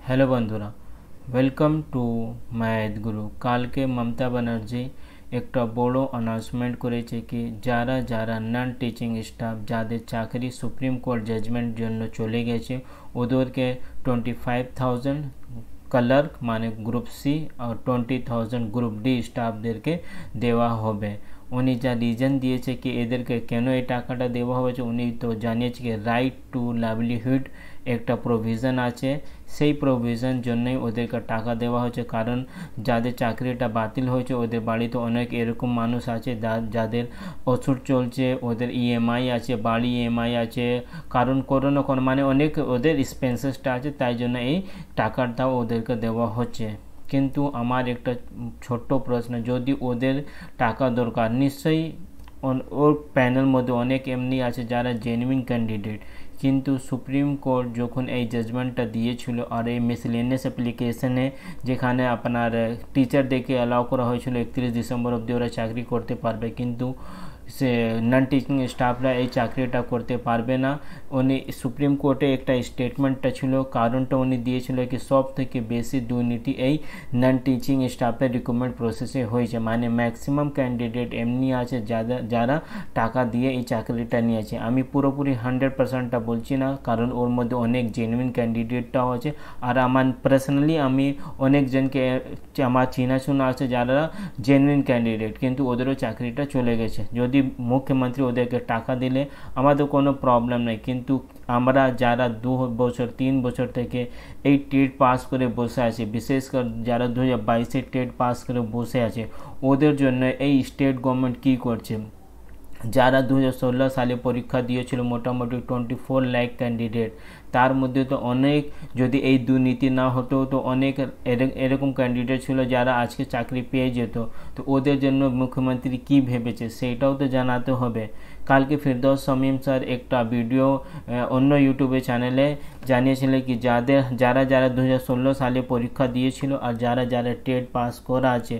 Hello बंधुरा welcome to math गुरु कल के ममता बनर्जी एक बड़ो अनाउंसमेंट करेছে कि যারা যারা নন টিচিং স্টাফ যাদের চাকরি সুপ্রিম কোর্ট জাজমেন্ট জন্য চলে গেছে ওদেরকে 25,000 ক্লার্ক মানে গ্রুপ সি और 20,000 গ্রুপ ডি স্টাফদেরকে দেওয়া হবে। উনি যা রিজন দিয়েছে কি এদেরকে কেন এই টাকাটা দেওয়া হয়েছে উনি তো জানিয়েছে কি রাইট টু লাইভলিহুড একটা প্রভিজন আছে, সেই প্রভিজন জন্যই ওদেরকে টাকা দেওয়া হয়েছে। কারণ যাদের চাকরিটা বাতিল হয়েছে ওদের বাড়িতে অনেক এরকম মানুষ আছে যাদের ওষুধ চলছে, ওদের ইএমআই আছে, বাড়ি ইএমআই আছে, কারণ কোনো না কোনো মানে অনেক ওদের এক্সপেন্সেসটা আছে, তাই জন্য এই টাকাটা ওদেরকে দেওয়া হচ্ছে। কিন্তু আমার একটা ছোট্ট প্রশ্ন, যদি ওদের টাকা দরকার নিশ্চয়ই ওর প্যানেল মধ্যে অনেক এমনি আছে যারা জেনুইন ক্যান্ডিডেট, কিন্তু সুপ্রিম কোর্ট যখন এই জাজমেন্টটা দিয়েছিল আর এই মিসলেনিয়াস অ্যাপ্লিকেশনে যেখানে আপনার টিচারদেরকে অ্যালাউ করা হয়েছিল 31 ডিসেম্বর অবধি ওরা চাকরি করতে পারবে, কিন্তু সে নন টিচিং স্টাফরা এই চাকরিটা করতে পারবে না। উনি সুপ্রিম কোর্টে একটা স্টেটমেন্টটা ছিল, কারণটা উনি দিয়েছিল কি সব থেকে বেশি দুর্নীতি এই নন টিচিং স্টাফের রিক্রুটমেন্ট প্রসেসে হয়েছে, মানে ম্যাক্সিমাম ক্যান্ডিডেট এমনি আছে যারা টাকা দিয়ে এই চাকরিটা নিয়েছে। আমি পুরোপুরি 100%টা বলছি না, কারণ ওর মধ্যে অনেক জেনুইন ক্যান্ডিডেটটাও আছে, আর আমার পার্সোনালি আমি অনেকজনকে আমার চেনাশোনা আছে যারা জেনুইন ক্যান্ডিডেট, কিন্তু ওদেরও চাকরিটা চলে গেছে। যদি মুখ্যমন্ত্রী ওদেরকে টাকা দিলে আমাদের কোনো প্রবলেম নেই, কিন্তু আমরা যারা 2 বছর 3 বছর থেকে এই টেট পাস করে বসে আছি, বিশেষ করে যারা 2022-এ টেট পাস করে বসে আছে ওদের জন্য এই স্টেট গভর্নমেন্ট কী করছে। যারা 2016 সালে পরীক্ষা দিয়েছিল মোটামুটি 24 লাখ ক্যান্ডিডেট, তার মধ্যে তো অনেক, যদি এই দুর্নীতি না হতো তো অনেক এরকম ক্যান্ডিডেট ছিল যারা আজকে চাকরি পেয়ে যেত। তো ওদের জন্য মুখ্যমন্ত্রী কি ভেবেছে সেইটাও তো জানাতে হবে। কালকে ফিরদৌস শামীম স্যার একটা ভিডিও অন্য ইউটিউবে চ্যানেলে জানিয়েছিলেন কি যারা 2016 সালে পরীক্ষা দিয়েছিল আর যারা টেট পাস করা আছে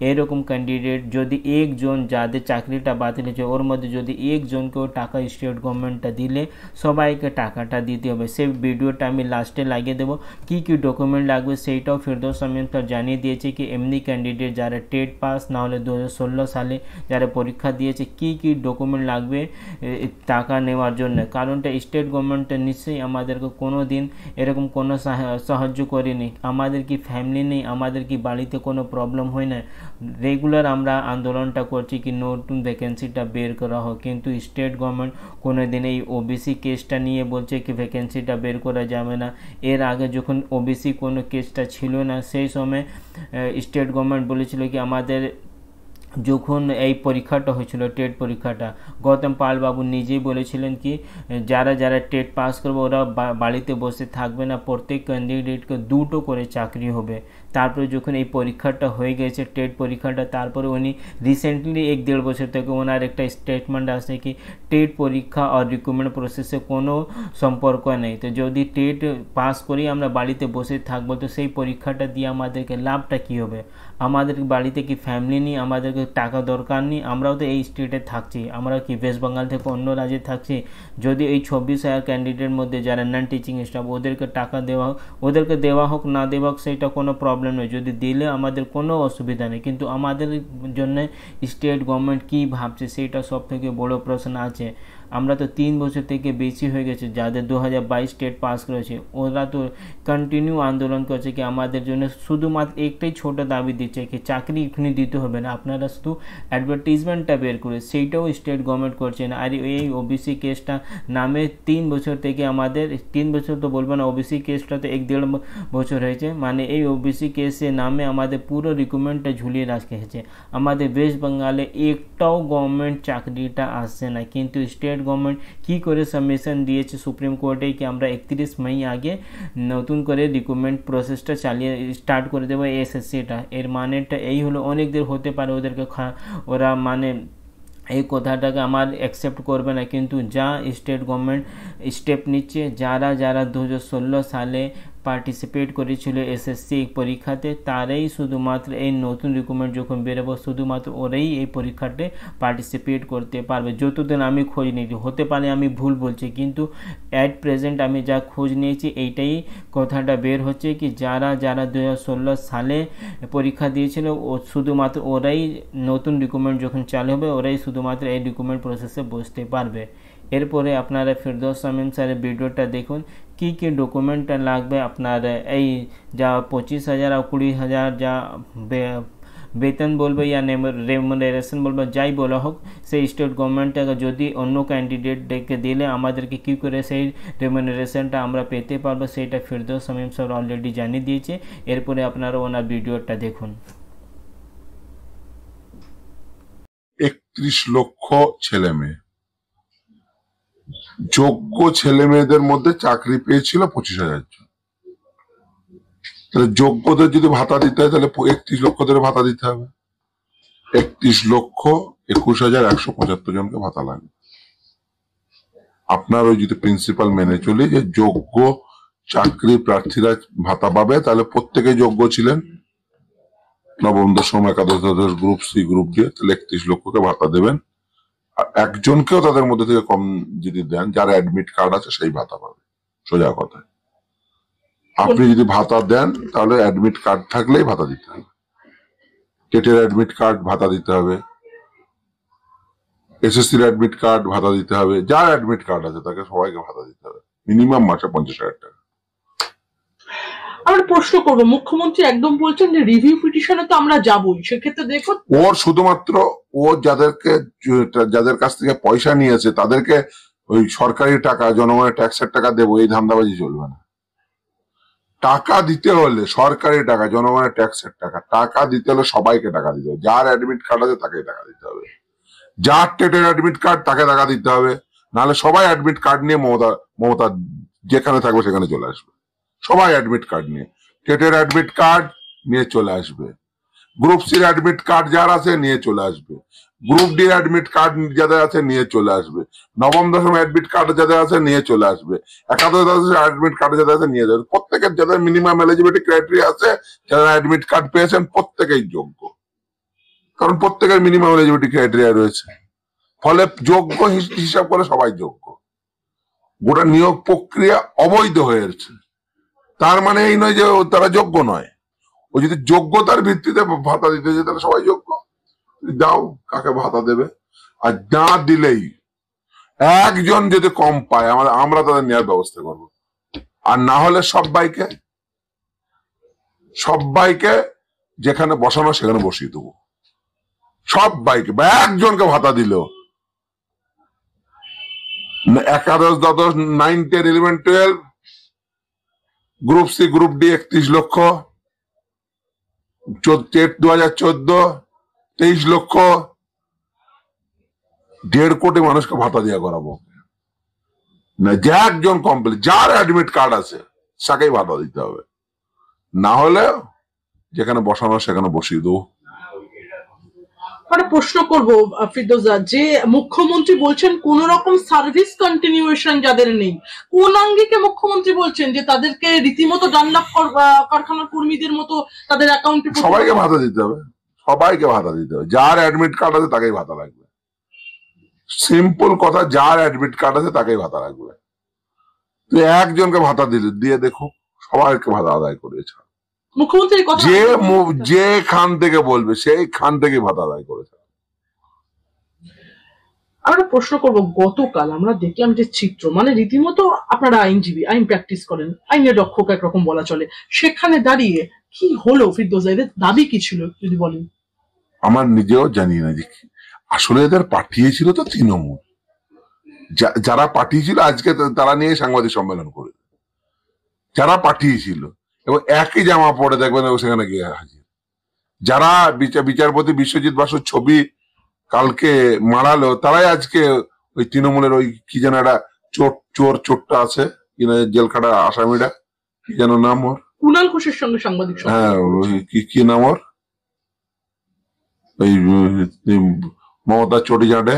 এরকম ক্যান্ডিডেট যদি একজন যাদের চাকরিটা বাতিল হয়েছে ওর মধ্যে যদি একজনকেও টাকা স্টেট গভর্নমেন্টটা দিলে সবাইকে টাকাটা দিতে হবে। সেই ভিডিওটা আমি লাস্টে লাগিয়ে দেবো, কী কী ডকুমেন্ট লাগবে সেইটাও ফিরদৌস শামীম স্যার জানিয়ে দিয়েছে কি এমনি ক্যান্ডিডেট যারা টেট পাস না হলে 2016 সালে যারা পরীক্ষা দিয়েছে কী কী ডকুমেন্ট লাগবে টাকা নেওয়ার জন্য। কারণটা স্টেট গভর্নমেন্টটা নিশ্চয়ই আমাদেরকে কোনো দিন এরকম কোনো সাহায্য করেনি। আমাদের কি ফ্যামিলি নেই, আমাদের কি বাড়িতে কোনো প্রবলেম হয় না, রেগুলার আমরা আন্দোলনটা করছি কি নতুন ভ্যাকেন্সিটা বের করা হোক, কিন্তু স্টেট গভর্নমেন্ট কোনো দিন এই ওবিসি কেসটা নিয়ে বলছে কি ভ্যাকেন্সিটা বের করা যাবে না। এর আগে যখন ওবিসি কোনো কেসটা ছিল না সেই সময় স্টেট গভর্নমেন্ট বলেছিল কি আমাদের যখন এই পরীক্ষাটা হয়েছিল টেট পরীক্ষাটা গৌতম পাল বাবু নিজেই বলেছিলেন কি যারা টেট পাস করবে ওরা বাড়িতে বসে থাকবে না, প্রত্যেক ক্যান্ডিডেটকে 2টো করে চাকরি হবে। তারপরে যখন এই পরীক্ষাটা হয়ে গেছে টেট পরীক্ষাটা, তারপরে উনি রিসেন্টলি 1-1.5 বছর থেকে ওনার একটা স্টেটমেন্ট আসে কি টেট পরীক্ষা আর রিক্রুটমেন্ট প্রসেসে কোনো সম্পর্ক নেই। তো যদি টেট পাস করি আমরা বাড়িতে বসে থাকবো তো সেই পরীক্ষাটা দিয়ে আমাদেরকে লাভটা কী হবে? আমাদের বাড়িতে কি ফ্যামিলি নেই, আমাদেরকে টাকা দরকার নেই, আমরাও তো এই স্টেটে থাকছি, আমরা কি ওয়েস্ট বেঙ্গল থেকে অন্য রাজ্যে থাকছি। যদি এই 26,000 ক্যান্ডিডেটের মধ্যে যারা নন টিচিং স্টাফ ওদেরকে টাকা দেওয়া হোক, ওদেরকে দেওয়া হোক না দেওয়া হোক সেটা কোনো প্রবলেম নয়, যদি দিলে আমাদের কোনো অসুবিধা নেই, কিন্তু আমাদের জন্য স্টেট গভর্নমেন্ট কী ভাবছে সেটা সব থেকে বড় প্রশ্ন আছে। আমরা তো 3 বছর থেকে বেশি হয়ে গেছে যাদের 2022 টেট পাস করেছে ওরা তো কন্টিনিউ আন্দোলন করছে কি আমাদের জন্য শুধুমাত্র একটাই ছোট দাবি দিচ্ছে কি চাকরি এখানে দিতে হবে না, আপনারা শুধু অ্যাডভার্টিজমেন্টটা বের করে, সেইটাও স্টেট গভর্নমেন্ট করছে না। আর এই ওবিসি কেসটা নামে 3 বছর থেকে আমাদের 3 বছর তো বলবো না, ওবিসি কেসটা তো 1-1.5 বছর হয়েছে, মানে এই ওবিসি কেসে নামে আমাদের পুরো রিক্রুটমেন্টটা ঝুলিয়ে রাখছে। আমাদের ওয়েস্ট বেঙ্গলে একটাও গভর্নমেন্ট চাকরিটা আসছে না, কিন্তু স্টেট গভর্নমেন্ট কি করে সাবমিশন দিয়েছে সুপ্রিম কোর্টে কি আমরা 31 মে আগে নতুন করে রিক্রুটমেন্ট প্রসেসটা স্টার্ট করে দেবো এসএসসিটা। এর মানেটা এই হলো অনেক দের হতে পারে ওদেরকে ওরা মানে এই কথাটাকে আমার অ্যাকসেপ্ট করবে না, কিন্তু যা স্টেট গভর্নমেন্ট স্টেপ নিচ্ছে যারা 2016 সালে পার্টিসিপেট করেছিল এসএসসি পরীক্ষাতে তারাই শুধুমাত্র এই নতুন রিক্রুটমেন্ট যখন বেরোবো শুধুমাত্র ওরাই এই পরীক্ষাতে পার্টিসিপেট করতে পারবে। যতদিন আমি খোঁজ নিয়েছি, হতে পারে আমি ভুল বলছি, কিন্তু অ্যাট প্রেজেন্ট আমি যা খোঁজ নিয়েছি এইটাই কথাটা বের হচ্ছে কি যারা যারা 2016 সালে পরীক্ষা দিয়েছিল ও শুধুমাত্র ওরাই নতুন রিক্রুটমেন্ট যখন চালু হবে ওরাই শুধুমাত্র এই রিক্রুটমেন্ট প্রসেসে বসতে পারবে। এরপরে আপনারা ফিরদৌস শামীম স্যারের ভিডিওটা দেখুন কি কি ডকুমেন্টটা লাগবে আপনার এই যা 25,000 আর 20,000 যা বেতন বলবে या রেমুনারেশন বলবে যাই বলা হোক সেই স্টেট গভর্নমেন্টকে যদি অন্য ক্যান্ডিডেটকে দিলে আমাদেরকে কী করে সেই রেমুনারেশনটা আমরা পেতে পারবো সেটা ফিরদৌস শামীম স্যার অলরেডি জানিয়ে দিয়েছে। এরপরে আপনারা ওনার ভিডিওটা দেখুন। 31 লক্ষ ছেলে মেয়ে, যোগ্য ছেলে মেয়েদের মধ্যে চাকরি পেয়েছিল 25,000 জন। তাহলে যোগ্যদের যদি ভাতা দিতে হয় তাহলে 31 লক্ষ ধরে ভাতা দিতে হবে। 31,21,175 জনকে ভাতা লাগবে। আপনার ওই যদি প্রিন্সিপাল মেনে চলি যে যোগ্য চাকরি প্রার্থীরা ভাতা পাবে, তাহলে প্রত্যেকে যোগ্য ছিলেন, নবম দশম একাদশ দ্বাদশ গ্রুপ সি গ্রুপ ডি, তাহলে 31 লক্ষকে ভাতা দেবেন। আর একজনকেও তাদের মধ্যে থেকে কম যদি দেন, যার অ্যাডমিট কার্ড আছে সেই ভাতা পাবে। সোজা কথা, আপনি যদি ভাতা দেন তাহলে অ্যাডমিট কার্ড থাকলেই ভাতা দিতে হবে। টেটের অ্যাডমিট কার্ড ভাতা দিতে হবে, এসএসসির অ্যাডমিট কার্ড ভাতা দিতে হবে, যার অ্যাডমিট কার্ড আছে তাকে সবাইকে ভাতা দিতে হবে, মিনিমাম মাসে 50,000 টাকা। আমরা প্রশ্ন করবো, মুখ্যমন্ত্রী একদম বলছেন যে রিভিউ পিটিশনে তো আমরা যাবই, সেক্ষেত্রে দেখুন ওর শুধুমাত্র ও যাদের কাছ থেকে পয়সা নিয়েছে তাদেরকে ওই সরকারি টাকা জনগণের ট্যাক্সের টাকা দেবো এই ধান্দাবাজি চলবে না। টাকা দিতে হলে সরকারি টাকা জনগণের ট্যাক্সের টাকা দিতে হলে সবাইকে টাকা দিতে হবে। যার অ্যাডমিট কার্ড আছে তাকে টাকা দিতে হবে, যার টেটের অ্যাডমিট কার্ড তাকে টাকা দিতে হবে, নাহলে সবাই অ্যাডমিট কার্ড নিয়ে মমতা যেখানে থাকবে সেখানে চলে আসবে। সবাই অ্যাডমিট কার্ড নিয়ে, টেটের অ্যাডমিট কার্ড নিয়ে চলে আসবে, গ্রুপ সির অ্যাডমিট কার্ড যার আছে নিয়ে চলে আসবে, গ্রুপ ডি অ্যাডমিট কার্ড যাদের আছে নিয়ে চলে আসবে, নবম দশম অ্যাডমিট কার্ড যাদের আছে নিয়ে চলে আসবে, একাদশ দ্বাদশ অ্যাডমিট কার্ড যাদের আছে নিয়ে যাবে। প্রত্যেকের যাদের মিনিমাম এলিজিবিলিটি ক্রাইটেরিয়া আছে, যারা অ্যাডমিট কার্ড পেয়েছেন প্রত্যেকেই যোগ্য, কারণ প্রত্যেকের মিনিমাম এলিজিবিলিটি ক্রাইটেরিয়া রয়েছে। ফলে যোগ্য হিসাব করে সবাই যোগ্য। গোটা নিয়োগ প্রক্রিয়া অবৈধ হয়েছে, তার মানে এই নয় যে তারা যোগ্য নয়। ও যদি যোগ্যতার ভিত্তিতে ভাতা দিতে চায় তাহলে সবাই যোগ্য, দাও কাকে ভাতা দেবে। আর না দিলেই একজন যদি কম পায় আমরা তাদের নেওয়ার ব্যবস্থা করব, আর না হলে সবাইকে যেখানে বসানো সেখানে বসিয়ে দেবো, সবাইকে। বা একজনকে ভাতা দিল, একাদশ দ্বাদশ 9, 10, 11, 12, গ্রুপ সি গ্রুপ ডি 31 লক্ষ, টেট 2014 23 লক্ষ, 1.5 কোটি মানুষকে ভাতা দিয়া করাবো না। যে একজন কমপ্লিট যার অ্যাডমিট কার্ড আছে তাকেই ভাতা দিতে হবে, না হলে যেখানে বসানো সেখানে বসিয়ে দেবো। মানে প্রশ্ন করবো ফিরদৌসা, যে মুখ্যমন্ত্রী বলছেন কোন রকম সার্ভিস কন্টিনিউয়েশন যাদের নেই, কোন আঙ্গিকে মুখ্যমন্ত্রী বলছেন যে তাদেরকে রীতিমতো ডানলপ কারখানার কর্মীদের মতো তাদের অ্যাকাউন্টে সবাইকে ভাতা দিতে হবে, সবাইকে ভাতা দিতে হবে, যার অ্যাডমিট কার্ড আছে তাকেই ভাতা লাগবে। সিম্পল কথা, যার অ্যাডমিট কার্ড আছে তাকেই ভাতা লাগবে। তুই একজনকে ভাতা দিয়ে দেখো, সবাইকে ভাতা আদায় করেছে মুখ্যমন্ত্রী। যে খান থেকে বলবে সেই খান থেকে ভাতা আদায় করেছে। আমরা প্রশ্ন করবো, গতকাল আমরা দেখলাম যে চিত্র, মানে রীতিমতো আপনারা আইনজীবী, আইন প্র্যাকটিস করেন, আইনের রক্ষক একরকম বলা চলে, সেখানে দাঁড়িয়ে কি হলো ফিরদৌসা, এদের দাবি কি ছিল যদি বলেন? আমার নিজেও জানি না যে আসলে এদের পাঠিয়েছিল তো তৃণমূল, যারা পাঠিয়েছিল আজকে তারা নিয়ে সাংবাদিক সম্মেলন করে, যারা পাঠিয়েছিল এবং একই জামা পরে দেখবেন সেখানে গিয়ে হাজির। যারা বিচারপতি বিশ্বজিৎ বাসুর ছবি কালকে মারালো তারাই আজকে ওই তৃণমূলের ওই কি যেন একটা চোরটা আছে কিনা জেলখাটা আসামিরা, কি যেন নাম ওর, কুণাল ঘোষের সঙ্গে সাংবাদিক, হ্যাঁ কি নাম ওর, ওই মমতা চটি জাঁটে,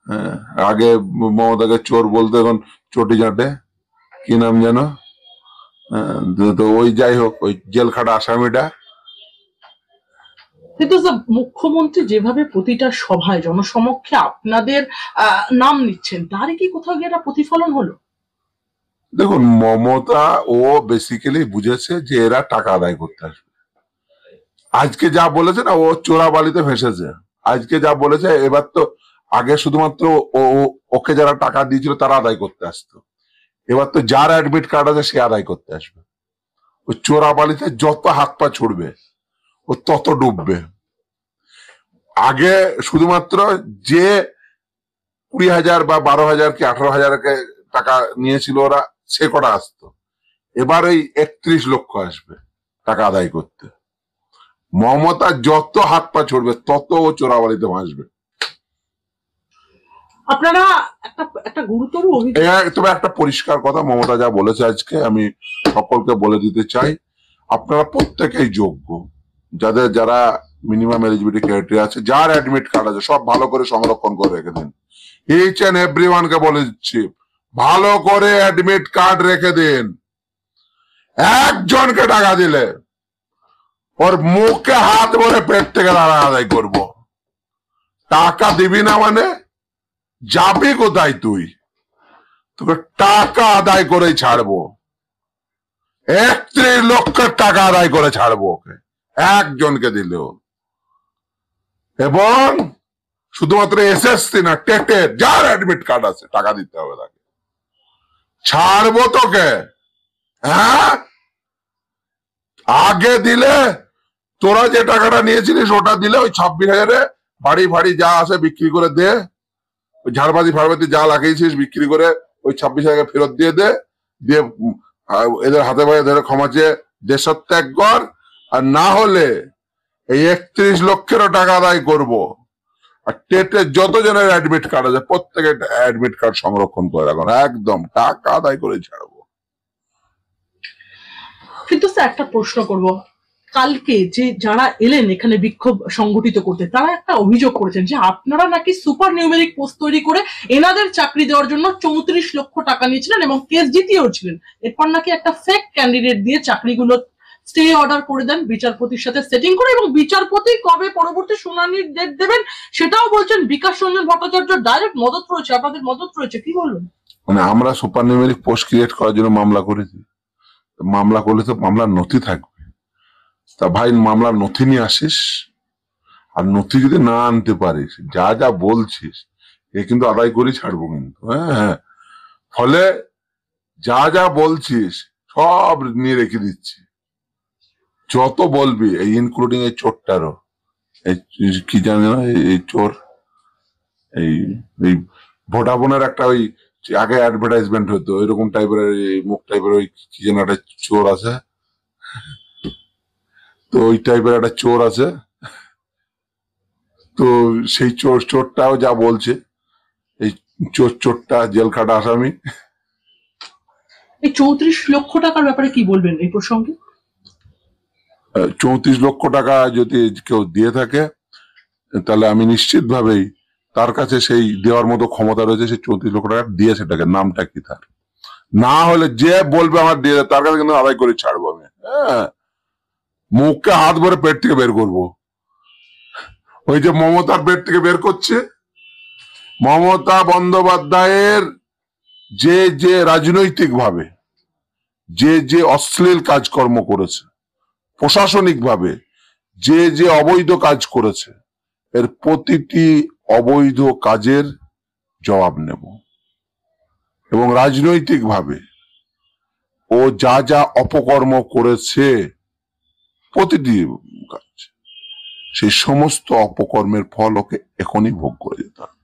হ্যাঁ আগে মমতাকে চোর বলতো এখন চটি জাঁটে, কি নাম যেন, তো ওই যাই হোক, ওই জেল খাটা আসামিটা। কিন্তু মুখ্যমন্ত্রী যেভাবে প্রতিটা সভায় জনসমক্ষে আপনাদের নাম নিচ্ছেন, তারই কি কোথাও গিয়ে একটা প্রতিফলন হলো? দেখুন, মমতা ও বেসিক্যালি বুঝেছে যে এরা টাকা আদায় করতে আসবে। আজকে যা বলেছে না, ও চোরাবালিতে ফেসেছে। আজকে যা বলেছে, এবার তো আগে শুধুমাত্র ওকে যারা টাকা দিয়েছিল তারা আদায় করতে আসতো, এবার তো যার অ্যাডমিট কার্ড আছে সে আদায় করতে আসবে। ওই চোরাবালিতে যত হাত পা ছুড়বে ও তত ডুববে। আগে শুধুমাত্র যে 20,000 বা 12,000 কি 18,000 টাকা নিয়েছিল ওরা, সে কটা আসতো। এবার এই 31 লক্ষ আসবে টাকা আদায় করতে। মমতা যত হাত পা ছড়বে তত ও চোরাবালিতে ভাসবে। আপনারা একটা গুরুতর তবে একটা পরিষ্কার কথা মমতা যা বলেছে আজকে, আমি সকলকে বলে দিতে চাই, আপনারা প্রত্যেকেই যোগ্য। যারা মিনিমাম এলিজিবিলিটি ক্রাইটেরিয়া আছে, যার অ্যাডমিট কার্ড আছে, সব ভালো করে সংরক্ষণ করে রেখে দিন। ইচ এন্ড এভরিওয়ানকে বলে দিচ্ছি, ভালো করে অ্যাডমিট কার্ড রেখে দিন। একজনকে টাকা দিলে ওর মুখে হাত ভরে পেট থেকে টাকা আদায় করবো। টাকা দিবি না মানে যাবি কোথায় তুই? তোকে টাকা আদায় করেই ছাড়বো। 31 লক্ষের টাকা আদায় করে ছাড়বো ওকে, একজনকে দিলেও। এবং শুধুমাত্র এসএসসি না, টেটের যার অ্যাডমিট কার্ড আছে টাকা দিতে হবে তাকে, ছাড়বো তোকে। হ্যাঁ, আগে দিলে তোরা যে টাকাটা নিয়েছিলিস ওটা দিলে ওই 26,000-এ বাড়ি ফাড়ি যা আছে বিক্রি করে দে, ওই ঝাড়বাতি ফাড়বাতি যা লাগিয়েছিস বিক্রি করে ওই 26,000 ফেরত দিয়ে দে, দিয়ে এদের হাতে পায়ে ধরে ক্ষমা চেয়ে দেশত্যাগ কর। আর না হলে এই 31 লক্ষেরও টাকা আদায় করবো। আর টেটের যত জনের অ্যাডমিট কার্ড আছে প্রত্যেকের অ্যাডমিট কার্ড সংরক্ষণ করে রাখুন, একদম টাকা আদায় করে ছাড়বো। কিন্তু স্যার একটা প্রশ্ন করব, কালকে যে যারা এলেন এখানে বিক্ষোভ সংগঠিত করতে, তারা একটা অভিযোগ করেছেন যে আপনারা নাকি সুপার নিউমেরিক পোস্ট তৈরি করে এনাদের চাকরি দেওয়ার জন্য 34 লক্ষ টাকা নিয়েছিলেন এবং কেস জিতিয়েও ছিলেন। এরপর নাকি একটা ফেক ক্যান্ডিডেট দিয়ে চাকরিগুলো স্টে অর্ডার করে দেন বিচারপতির সাথে সেটিং করে, এবং বিচারপতি কবে পরবর্তী শুনানির ডেট দেবেন সেটাও বলছেন। বিকাশ রঞ্জন ভট্টাচার্য ডাইরেক্ট মদত রয়েছে, আপনাদের মদত রয়েছে, কি বলবেন? মানে আমরা সুপার নিউমেরিক পোস্ট ক্রিয়েট করার জন্য মামলা করেছি। মামলা করলে তো মামলার নথি থাকবে। তা ভাই, মামলার নথি নিয়ে আসিস, আর নথি যদি না আনতে পারিস, যা যা বলছিস এ কিন্তু আদায় করে ছাড়বো কিন্তু। হ্যাঁ, ফলে যা যা বলছিস সব নিয়ে রেখে দিচ্ছি, যত বলবি, এই ইনক্লুডিং এই চোরটারও। এই কি জানি না, এই চোর, এই ভোডাফোনের একটা ওই আগে অ্যাডভার্টাইজমেন্ট হতো এরকম টাইপের মুখ টাইপের, ওই কি যেন একটা চোর আছে, তো ওই টাইপের একটা চোর আছে। তো সেই চোরটাও যা বলছে, এই চোরটা জেল খাটা আসামি। এই 34 লক্ষ টাকার ব্যাপারে কি বলবেন এই প্রসঙ্গে? 34 লক্ষ টাকা যদি কেউ দিয়ে থাকে তাহলে আমি নিশ্চিত ভাবেই তার কাছে সেই দেওয়ার মতো ক্ষমতা রয়েছে। সে 34 লক্ষ টাকা দিয়ে সেটাকে, নামটা কি তার, না হলে যে বলবে আমার দিয়ে তার কাছে কিন্তু আদায় করে ছাড়বো আমি। হ্যাঁ, মুখকে হাত ভরে পেট থেকে বের করবো। ওই যে মমতার পেট থেকে বের করছে, মমতা বন্দ্যোপাধ্যায়ের যে রাজনৈতিক ভাবে যে অশ্লীল কাজকর্ম করেছে, প্রশাসনিক ভাবে যে অবৈধ কাজ করেছে, এর প্রতিটি অবৈধ কাজের জবাব নেব। এবং রাজনৈতিক ভাবে ও যা অপকর্ম করেছে প্রতিটি কাজ, সেই সমস্ত অপকর্মের ফল ওকে এখনই ভোগ করে যেতে হবে।